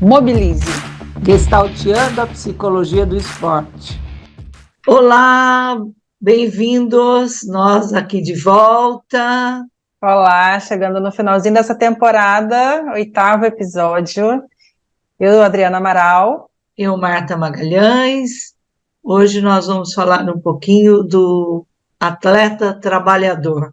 Mobilize. Gestalteando a psicologia do esporte. Olá, bem-vindos, nós aqui de volta. Olá, chegando no finalzinho dessa temporada, 8º episódio. Eu, Adriana Amaral. Eu, Marta Magalhães. Hoje nós vamos falar um pouquinho do atleta trabalhador.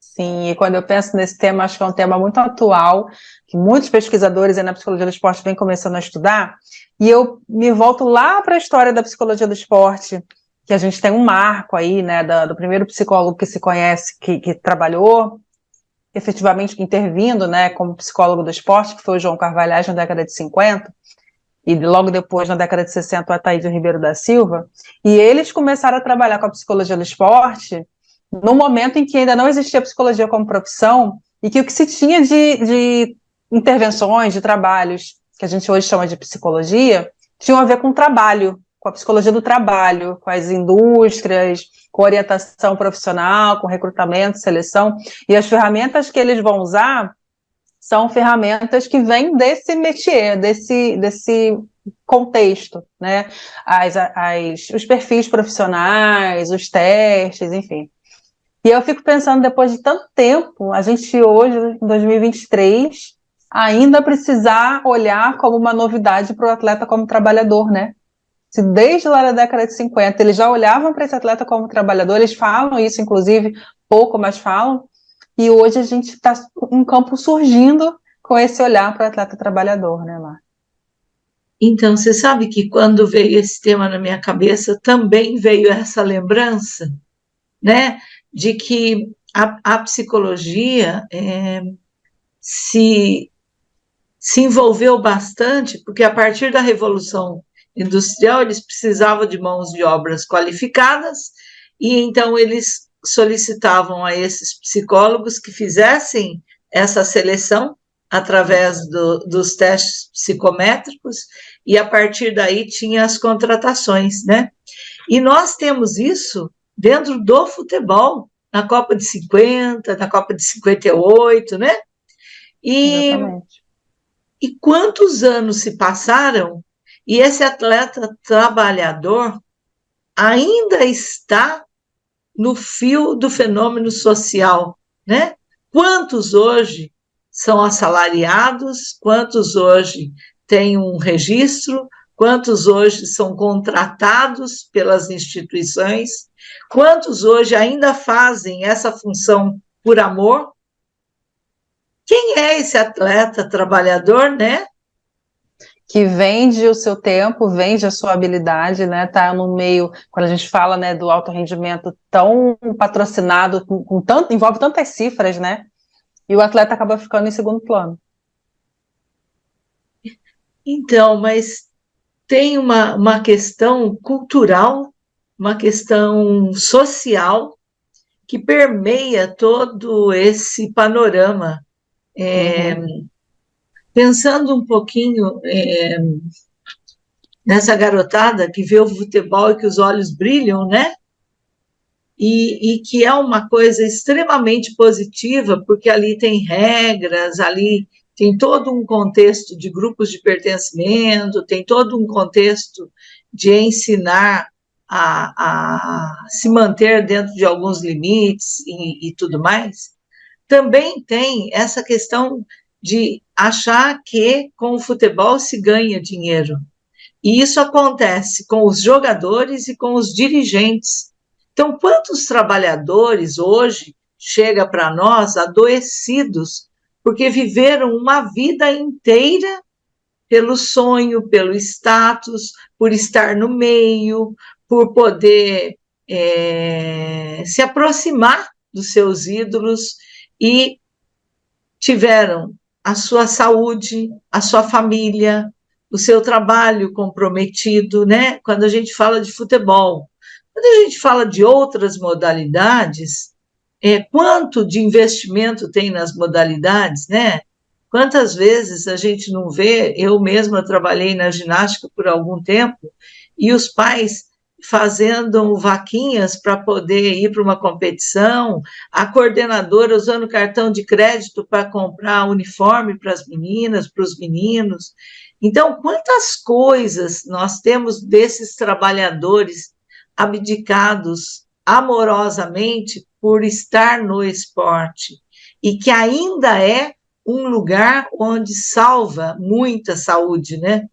Sim, e quando eu penso nesse tema, acho que é um tema muito atual, que muitos pesquisadores aí na psicologia do esporte vêm começando a estudar, e eu me volto lá para a história da psicologia do esporte, que a gente tem um marco aí, né, do primeiro psicólogo que se conhece, que trabalhou efetivamente intervindo, né, como psicólogo do esporte, que foi o João Carvalhais na década de 50, e logo depois, na década de 60, o Ataíde Ribeiro da Silva, e eles começaram a trabalhar com a psicologia do esporte no momento em que ainda não existia psicologia como profissão, e que o que se tinha de intervenções, de trabalhos, que a gente hoje chama de psicologia, tinham a ver com o trabalho, com a psicologia do trabalho, com as indústrias, com orientação profissional, com recrutamento, seleção, e as ferramentas que eles vão usar são ferramentas que vêm desse métier, desse contexto, né? Os perfis profissionais, os testes, enfim. E eu fico pensando, depois de tanto tempo, a gente hoje, em 2023, ainda precisar olhar como uma novidade para o atleta como trabalhador, né? Se desde lá da década de 50 eles já olhavam para esse atleta como trabalhador, eles falam isso, inclusive, pouco, mas falam, e hoje a gente está um campo surgindo com esse olhar para o atleta trabalhador, né, Mar? Então, você sabe que quando veio esse tema na minha cabeça, também veio essa lembrança, né, de que a psicologia se envolveu bastante, porque a partir da Revolução Industrial eles precisavam de mãos de obras qualificadas, e então eles solicitavam a esses psicólogos que fizessem essa seleção através dos testes psicométricos, e a partir daí tinha as contratações, né? E nós temos isso dentro do futebol, na Copa de 50, na Copa de 58, né? Exatamente. E quantos anos se passaram e esse atleta trabalhador ainda está no fio do fenômeno social, né? Quantos hoje são assalariados, quantos hoje têm um registro, quantos hoje são contratados pelas instituições, quantos hoje ainda fazem essa função por amor? Quem é esse atleta trabalhador, né? Que vende o seu tempo, vende a sua habilidade, né? Tá no meio, quando a gente fala, né, do alto rendimento tão patrocinado, com tanto, envolve tantas cifras, né? E o atleta acaba ficando em segundo plano. Então, mas tem uma questão cultural, uma questão social que permeia todo esse panorama. Pensando um pouquinho nessa garotada que vê o futebol e que os olhos brilham, né? E que é uma coisa extremamente positiva, porque ali tem regras, ali tem todo um contexto de grupos de pertencimento, tem todo um contexto de ensinar a se manter dentro de alguns limites e tudo mais. Também tem essa questão de achar que com o futebol se ganha dinheiro. E isso acontece com os jogadores e com os dirigentes. Então, quantos trabalhadores hoje chega para nós adoecidos porque viveram uma vida inteira pelo sonho, pelo status, por estar no meio, por poder se aproximar dos seus ídolos, e tiveram a sua saúde, a sua família, o seu trabalho comprometido, né? Quando a gente fala de futebol. Quando a gente fala de outras modalidades, quanto de investimento tem nas modalidades, né? Quantas vezes a gente não vê, eu mesma trabalhei na ginástica por algum tempo, e os pais fazendo vaquinhas para poder ir para uma competição, a coordenadora usando cartão de crédito para comprar uniforme para as meninas, para os meninos. Então, quantas coisas nós temos desses trabalhadores abdicados amorosamente por estar no esporte, e que ainda é um lugar onde salva muita saúde, né?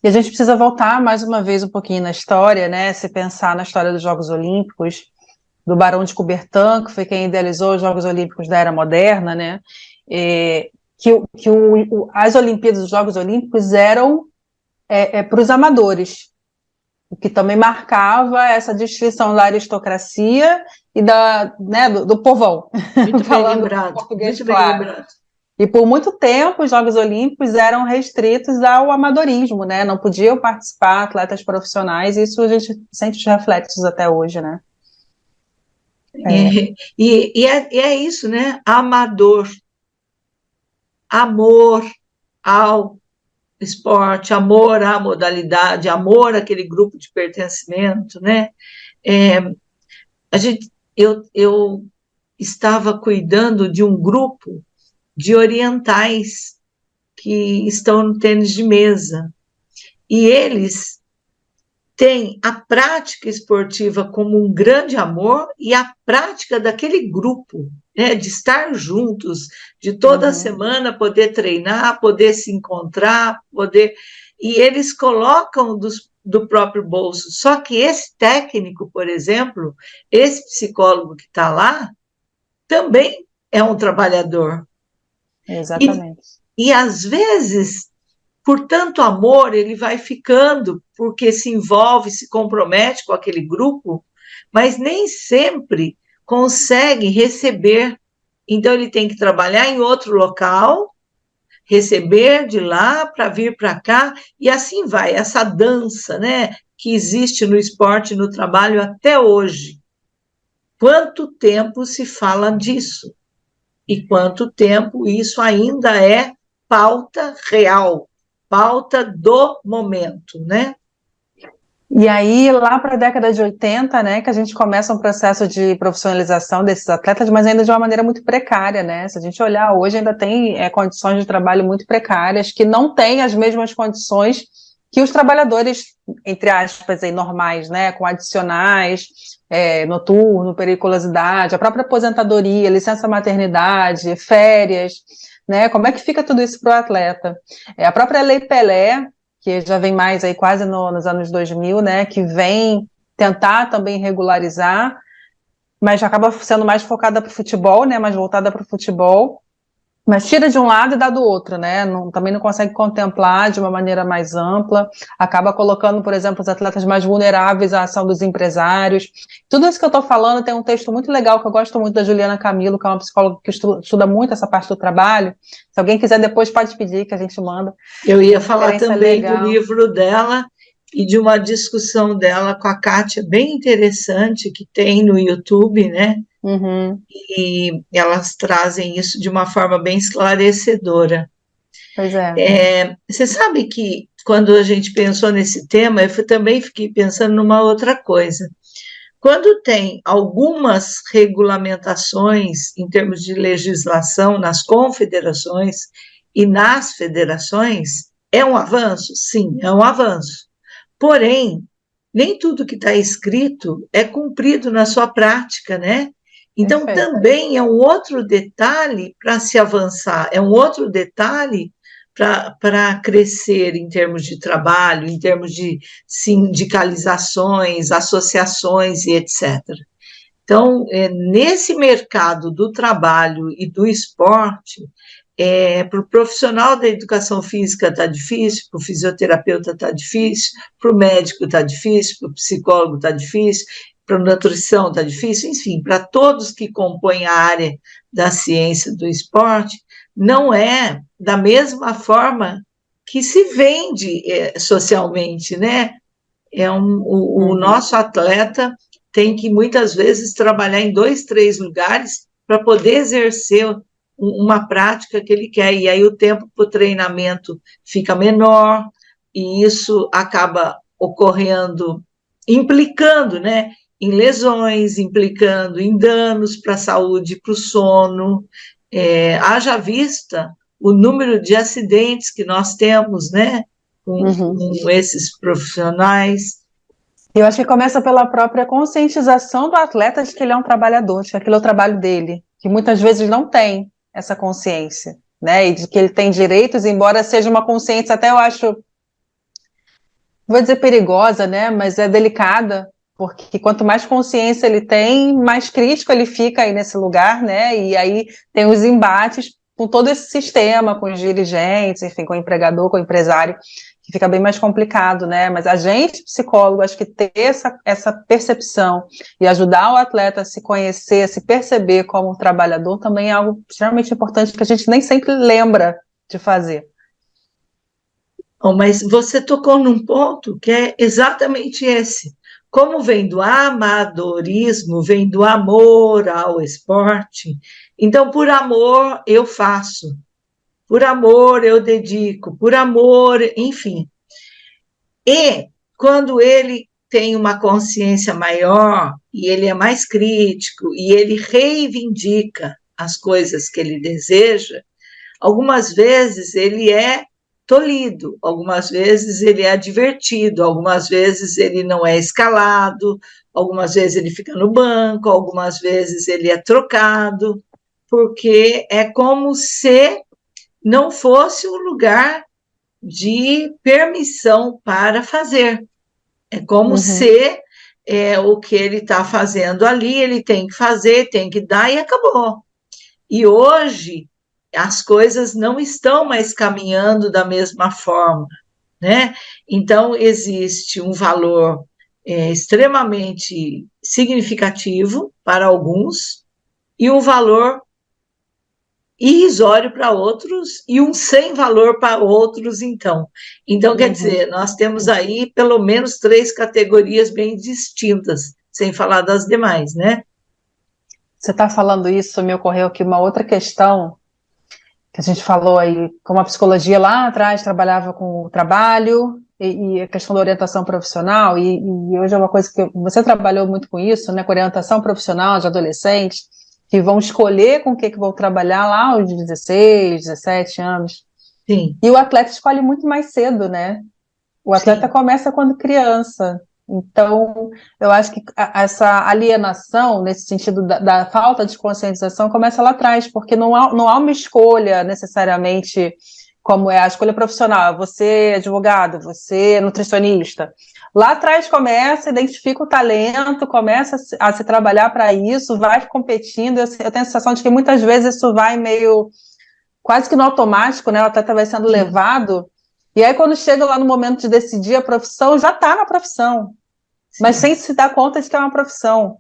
E a gente precisa voltar mais uma vez um pouquinho na história, né? Se pensar na história dos Jogos Olímpicos, do Barão de Coubertin, que foi quem idealizou os Jogos Olímpicos da Era Moderna, né? As Olimpíadas, os Jogos Olímpicos eram para os amadores, o que também marcava essa distinção da aristocracia e do povão. Muito bem lembrado, português, muito bem claro. lembrado. E por muito tempo os Jogos Olímpicos eram restritos ao amadorismo, né? Não podiam participar atletas profissionais, e isso a gente sente os reflexos até hoje, né? É isso, né? Amador, amor ao esporte, amor à modalidade, amor àquele grupo de pertencimento, né? Eu estava cuidando de um grupo de orientais que estão no tênis de mesa, e eles têm a prática esportiva como um grande amor, e a prática daquele grupo, né, de estar juntos, de toda semana poder treinar, poder se encontrar, e eles colocam do próprio bolso. Só que esse técnico, por exemplo, esse psicólogo que está lá, também é um trabalhador. Exatamente. E às vezes, por tanto amor, ele vai ficando, porque se envolve, se compromete com aquele grupo, mas nem sempre consegue receber. Então, ele tem que trabalhar em outro local, receber de lá para vir para cá, e assim vai, essa dança, né, que existe no esporte e no trabalho até hoje. Quanto tempo se fala disso? E quanto tempo isso ainda é pauta real, pauta do momento, né? E aí, lá para a década de 80, né, que a gente começa um processo de profissionalização desses atletas, mas ainda de uma maneira muito precária, né? Se a gente olhar hoje, ainda tem condições de trabalho muito precárias, que não têm as mesmas condições que os trabalhadores, entre aspas, aí, normais, né, com adicionais, noturno, periculosidade, a própria aposentadoria, licença maternidade, férias, né? Como é que fica tudo isso para o atleta? A própria Lei Pelé, que já vem mais aí quase nos anos 2000, né, que vem tentar também regularizar, mas já acaba sendo mais focada para o futebol, né, mais voltada para o futebol, mas tira de um lado e dá do outro, né, também não consegue contemplar de uma maneira mais ampla, acaba colocando, por exemplo, os atletas mais vulneráveis à ação dos empresários. Tudo isso que eu estou falando tem um texto muito legal, que eu gosto muito, da Juliana Camilo, que é uma psicóloga que estuda muito essa parte do trabalho. Se alguém quiser depois pode pedir, que a gente manda. Eu ia falar também do livro dela e de uma discussão dela com a Kátia, bem interessante, que tem no YouTube, né? E elas trazem isso de uma forma bem esclarecedora. Pois é. Você sabe que, quando a gente pensou nesse tema, eu também fiquei pensando numa outra coisa. Quando tem algumas regulamentações em termos de legislação nas confederações e nas federações, é um avanço? Sim, é um avanço. Porém, nem tudo que está escrito é cumprido na sua prática, né? Então, também é um outro detalhe para se avançar, é um outro detalhe para crescer em termos de trabalho, em termos de sindicalizações, associações e etc. Então, nesse mercado do trabalho e do esporte, para o profissional da educação física está difícil, para o fisioterapeuta está difícil, para o médico está difícil, para o psicólogo está difícil, para a nutrição está difícil, enfim, para todos que compõem a área da ciência do esporte, não é da mesma forma que se vende socialmente, né? O nosso atleta tem que, muitas vezes, trabalhar em 2, 3 lugares para poder exercer uma prática que ele quer, e aí o tempo para o treinamento fica menor, e isso acaba ocorrendo implicando, né, em lesões, implicando em danos para a saúde, para o sono. Haja vista o número de acidentes que nós temos, né, com esses profissionais. Eu acho que começa pela própria conscientização do atleta de que ele é um trabalhador, de que aquilo é o trabalho dele, que muitas vezes não tem essa consciência, né? E de que ele tem direitos, embora seja uma consciência até, eu acho, vou dizer perigosa, né? Mas é delicada, porque quanto mais consciência ele tem, mais crítico ele fica aí nesse lugar, né? E aí tem os embates com todo esse sistema, com os dirigentes, enfim, com o empregador, com o empresário, que fica bem mais complicado, né? Mas a gente, psicólogo, acho que ter essa percepção e ajudar o atleta a se conhecer, a se perceber como um trabalhador também é algo extremamente importante que a gente nem sempre lembra de fazer. Mas você tocou num ponto que é exatamente esse. Como vem do amadorismo, vem do amor ao esporte, então, por amor, eu faço, por amor, eu dedico, por amor, enfim. E quando ele tem uma consciência maior, e ele é mais crítico, e ele reivindica as coisas que ele deseja, algumas vezes ele é tolhido, algumas vezes ele é advertido, algumas vezes ele não é escalado, algumas vezes ele fica no banco, algumas vezes ele é trocado, porque é como se não fosse um lugar de permissão para fazer. É como se o que ele está fazendo ali, ele tem que fazer, tem que dar e acabou. E hoje as coisas não estão mais caminhando da mesma forma, né? Então, existe um valor extremamente significativo para alguns e um valor irrisório para outros e um sem valor para outros, então. Então, quer dizer, nós temos aí pelo menos 3 categorias bem distintas, sem falar das demais, né? Você está falando isso, me ocorreu aqui uma outra questão que a gente falou aí, como a psicologia lá atrás trabalhava com o trabalho e a questão da orientação profissional, e hoje é uma coisa que você trabalhou muito com isso, né, com orientação profissional de adolescentes, que vão escolher com o que vão trabalhar lá aos 16, 17 anos. Sim. E o atleta escolhe muito mais cedo, né? O atleta começa quando criança. Então, eu acho que essa alienação, nesse sentido da falta de conscientização, começa lá atrás, porque não há uma escolha necessariamente como é a escolha profissional. Você é advogado, você é nutricionista. Lá atrás começa, identifica o talento, começa a se trabalhar para isso, vai competindo. Eu tenho a sensação de que muitas vezes isso vai meio quase que no automático, né? O atleta vai sendo levado. E aí, quando chega lá no momento de decidir a profissão, já está na profissão, mas sem se dar conta de que é uma profissão,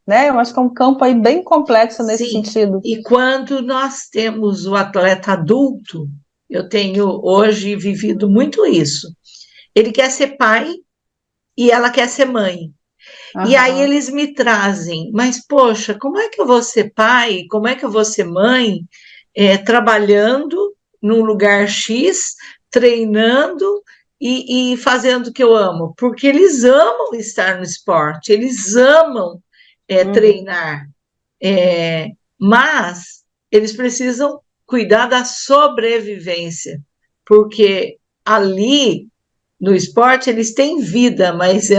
né? Eu acho que é um campo aí bem complexo nesse sentido. E quando nós temos o atleta adulto, eu tenho hoje vivido muito isso. Ele quer ser pai e ela quer ser mãe. E aí eles me trazem, mas poxa, como é que eu vou ser pai? Como é que eu vou ser mãe? Trabalhando num lugar X, treinando e fazendo o que eu amo, porque eles amam estar no esporte, eles amam treinar, mas eles precisam cuidar da sobrevivência, porque ali no esporte eles têm vida, mas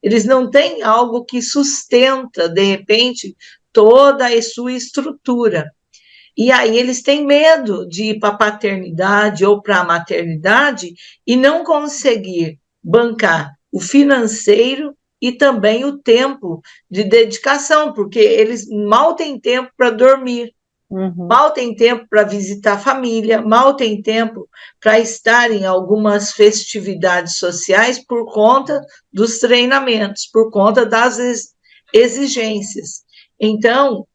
eles não têm algo que sustenta, de repente, toda a sua estrutura. E aí eles têm medo de ir para a paternidade ou para a maternidade e não conseguir bancar o financeiro e também o tempo de dedicação, porque eles mal têm tempo para dormir, mal têm tempo para visitar a família, mal têm tempo para estar em algumas festividades sociais por conta dos treinamentos, por conta das exigências. Então,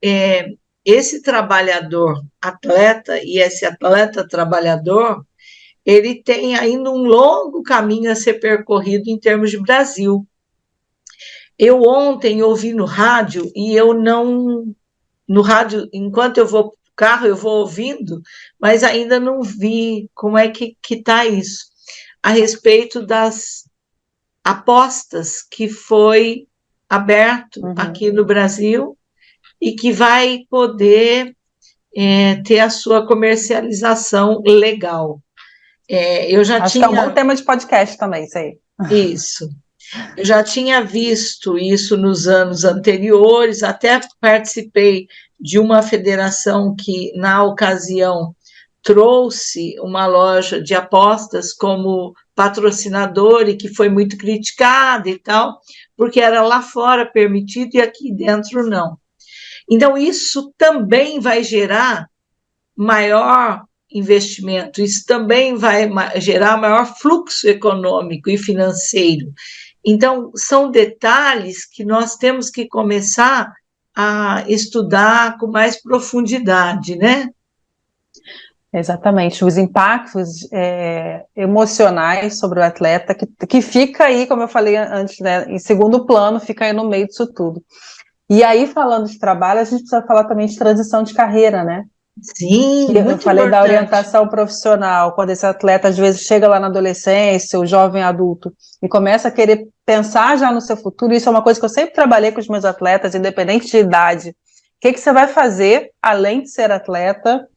esse trabalhador atleta e esse atleta trabalhador, ele tem ainda um longo caminho a ser percorrido em termos de Brasil. Eu ontem ouvi no rádio, e eu não... No rádio, enquanto eu vou para o carro, eu vou ouvindo, mas ainda não vi como é que está isso, a respeito das apostas que foi aberto aqui no Brasil e que vai poder ter a sua comercialização legal. Eu já Acho tinha... que é um bom tema de podcast também, isso aí. Isso. Eu já tinha visto isso nos anos anteriores, até participei de uma federação que, na ocasião, trouxe uma loja de apostas como patrocinador e que foi muito criticada e tal, porque era lá fora permitido e aqui dentro não. Então, isso também vai gerar maior investimento, isso também vai gerar maior fluxo econômico e financeiro. Então, são detalhes que nós temos que começar a estudar com mais profundidade, né? Exatamente, os impactos emocionais sobre o atleta, que fica aí, como eu falei antes, né, em segundo plano, fica aí no meio disso tudo. E aí, falando de trabalho, a gente precisa falar também de transição de carreira, né? Sim, Que muito eu falei importante. da orientação profissional, quando esse atleta às vezes chega lá na adolescência, o jovem adulto, e começa a querer pensar já no seu futuro. Isso é uma coisa que eu sempre trabalhei com os meus atletas, independente de idade. O que você vai fazer além de ser atleta?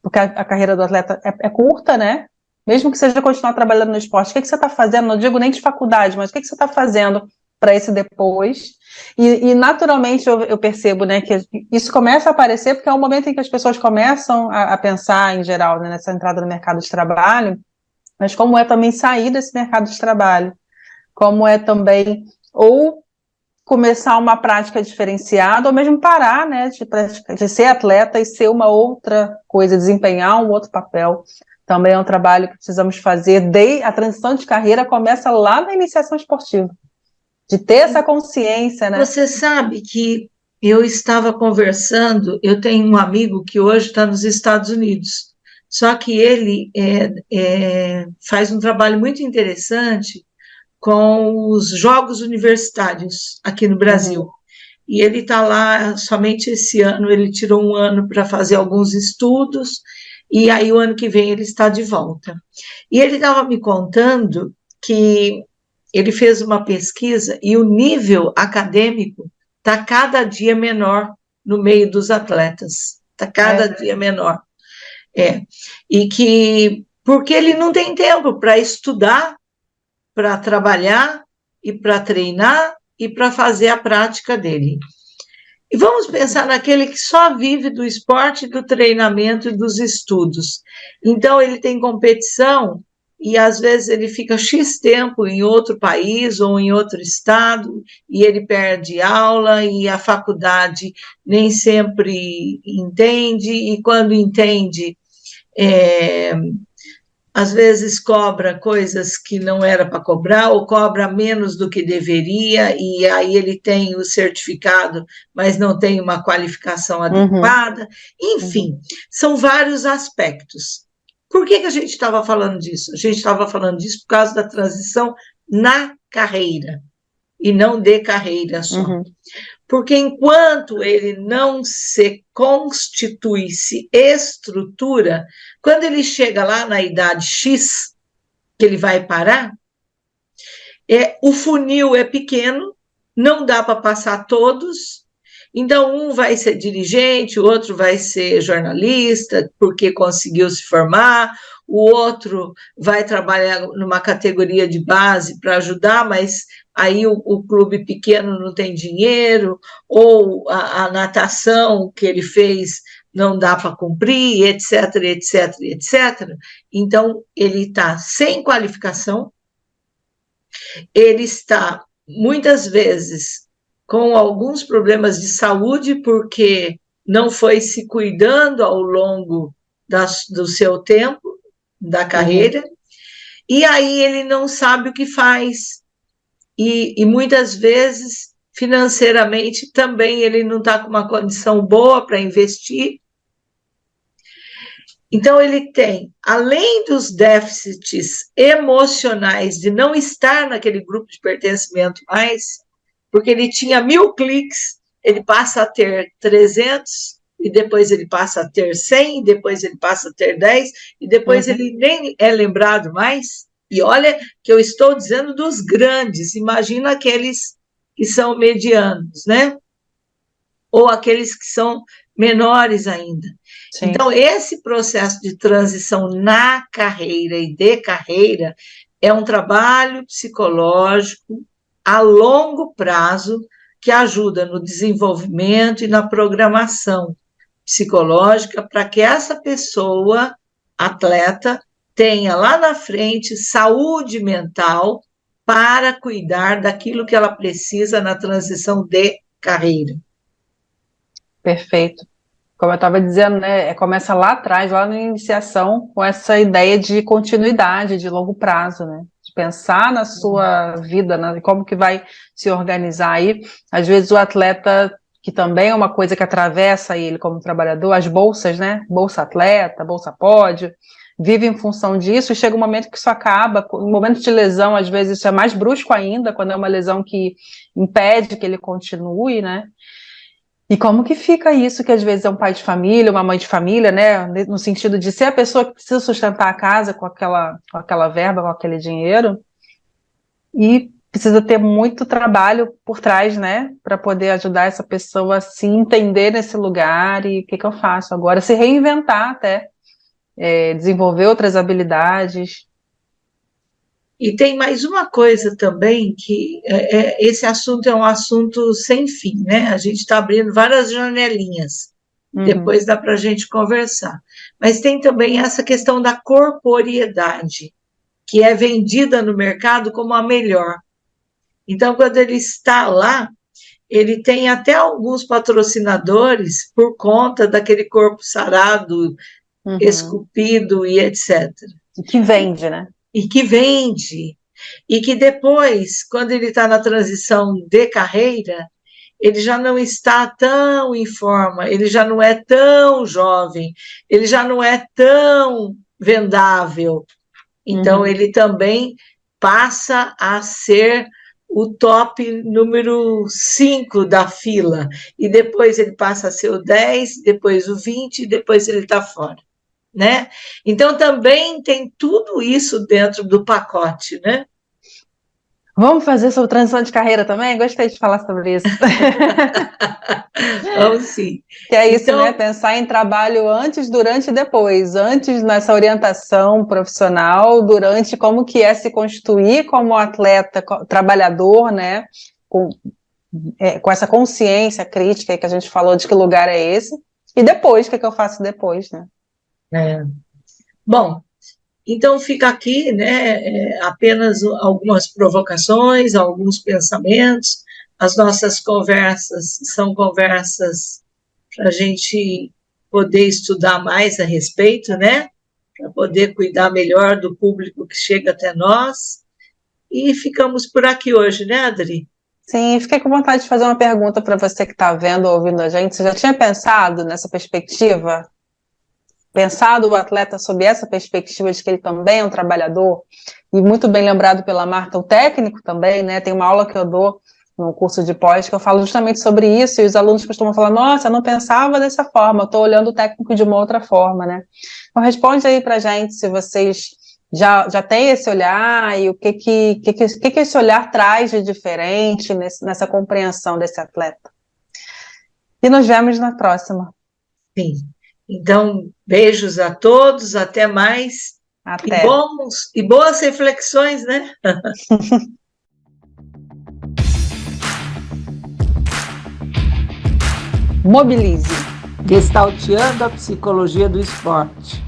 Porque a carreira do atleta é curta, né? Mesmo que seja continuar trabalhando no esporte, o que você está fazendo? Não digo nem de faculdade, mas o que você está fazendo para esse depois? E naturalmente eu percebo, né, que isso começa a aparecer porque é o momento em que as pessoas começam a pensar, em geral, né, nessa entrada no mercado de trabalho, mas como é também sair desse mercado de trabalho, como é também ou começar uma prática diferenciada, ou mesmo parar, né, de ser atleta e ser uma outra coisa, desempenhar um outro papel. Também é um trabalho que precisamos fazer. A transição de carreira começa lá na iniciação esportiva, de ter essa consciência, né? Você sabe que eu estava conversando, eu tenho um amigo que hoje está nos Estados Unidos, só que ele faz um trabalho muito interessante com os Jogos Universitários aqui no Brasil. E ele está lá somente esse ano, ele tirou um ano para fazer alguns estudos, e aí o ano que vem ele está de volta. E ele estava me contando que ele fez uma pesquisa e o nível acadêmico está cada dia menor no meio dos atletas, está cada dia menor. E que, porque ele não tem tempo para estudar, para trabalhar e para treinar e para fazer a prática dele. E vamos pensar naquele que só vive do esporte, do treinamento e dos estudos. Então, ele tem competição e, às vezes, ele fica X tempo em outro país ou em outro estado e ele perde aula e a faculdade nem sempre entende e, quando entende, às vezes cobra coisas que não era para cobrar, ou cobra menos do que deveria, e aí ele tem o certificado, mas não tem uma qualificação adequada. Enfim, são vários aspectos. Por que a gente estava falando disso? A gente estava falando disso por causa da transição na carreira, e não de carreira só. Porque enquanto ele não se constitui, se estrutura, quando ele chega lá na idade X, que ele vai parar, o funil é pequeno, não dá para passar todos, então um vai ser dirigente, o outro vai ser jornalista, porque conseguiu se formar, o outro vai trabalhar numa categoria de base para ajudar, mas aí o clube pequeno não tem dinheiro, ou a natação que ele fez não dá para cumprir, etc, etc, etc. Então, ele está sem qualificação, ele está, muitas vezes, com alguns problemas de saúde, porque não foi se cuidando ao longo do seu tempo, da carreira, e aí ele não sabe o que faz. E muitas vezes, financeiramente, também ele não está com uma condição boa para investir. Então, ele tem, além dos déficits emocionais de não estar naquele grupo de pertencimento mais, porque ele tinha 1000 cliques, ele passa a ter 300, e depois ele passa a ter 100, e depois ele passa a ter 10, e depois ele nem é lembrado mais. E olha que eu estou dizendo dos grandes, imagina aqueles que são medianos, né? Ou aqueles que são menores ainda. Sim. Então, esse processo de transição na carreira e de carreira é um trabalho psicológico a longo prazo que ajuda no desenvolvimento e na programação psicológica para que essa pessoa, atleta, tenha lá na frente saúde mental para cuidar daquilo que ela precisa na transição de carreira. Perfeito. Como eu estava dizendo, né, começa lá atrás, lá na iniciação, com essa ideia de continuidade, de longo prazo, né? De pensar na sua vida, como que vai se organizar aí. Às vezes o atleta, que também é uma coisa que atravessa ele como trabalhador, as bolsas, né? Bolsa atleta, bolsa pódio, vive em função disso, e chega um momento que isso acaba, no momento de lesão, às vezes isso é mais brusco ainda, quando é uma lesão que impede que ele continue, né? E como que fica isso, que às vezes é um pai de família, uma mãe de família, né, no sentido de ser a pessoa que precisa sustentar a casa com aquela verba, com aquele dinheiro, e precisa ter muito trabalho por trás, né, para poder ajudar essa pessoa a se entender nesse lugar e o que eu faço agora, se reinventar até, desenvolver outras habilidades. E tem mais uma coisa também, que esse assunto é um assunto sem fim, né? A gente está abrindo várias janelinhas, depois dá para a gente conversar. Mas tem também essa questão da corporeidade, que é vendida no mercado como a melhor. Então, quando ele está lá, ele tem até alguns patrocinadores por conta daquele corpo sarado, esculpido e etc. E que vende, né? E que vende, e que depois, quando ele está na transição de carreira, ele já não está tão em forma, ele já não é tão jovem, ele já não é tão vendável. Então, ele também passa a ser o top número 5 da fila, e depois ele passa a ser o 10, depois o 20, e depois ele está fora. Né? Então, também tem tudo isso dentro do pacote, né? Vamos fazer sobre transição de carreira também? Gostei de falar sobre isso. Vamos sim. Que é isso, então, né? Pensar em trabalho antes, durante e depois. Antes nessa orientação profissional, durante como que é se constituir como atleta, trabalhador, né? Com essa consciência crítica que a gente falou de que lugar é esse. E depois, o que eu faço depois, né? Bom, então fica aqui, né, apenas algumas provocações, alguns pensamentos. As nossas conversas são conversas para a gente poder estudar mais a respeito, né, para poder cuidar melhor do público que chega até nós. E ficamos por aqui hoje, né, Adri? Sim, fiquei com vontade de fazer uma pergunta para você que está vendo ou ouvindo a gente. Você já tinha pensado nessa perspectiva? Pensado o atleta sob essa perspectiva de que ele também é um trabalhador, e muito bem lembrado pela Marta, o técnico também, né? Tem uma aula que eu dou no curso de pós que eu falo justamente sobre isso, e os alunos costumam falar, nossa, eu não pensava dessa forma, eu estou olhando o técnico de uma outra forma, né? Então responde aí pra gente se vocês já têm esse olhar, e o que esse olhar traz de diferente nessa compreensão desse atleta. E nos vemos na próxima. Sim. Então, beijos a todos, até mais. Até. E boas reflexões, né? Mobilize. Gestalteando a psicologia do esporte.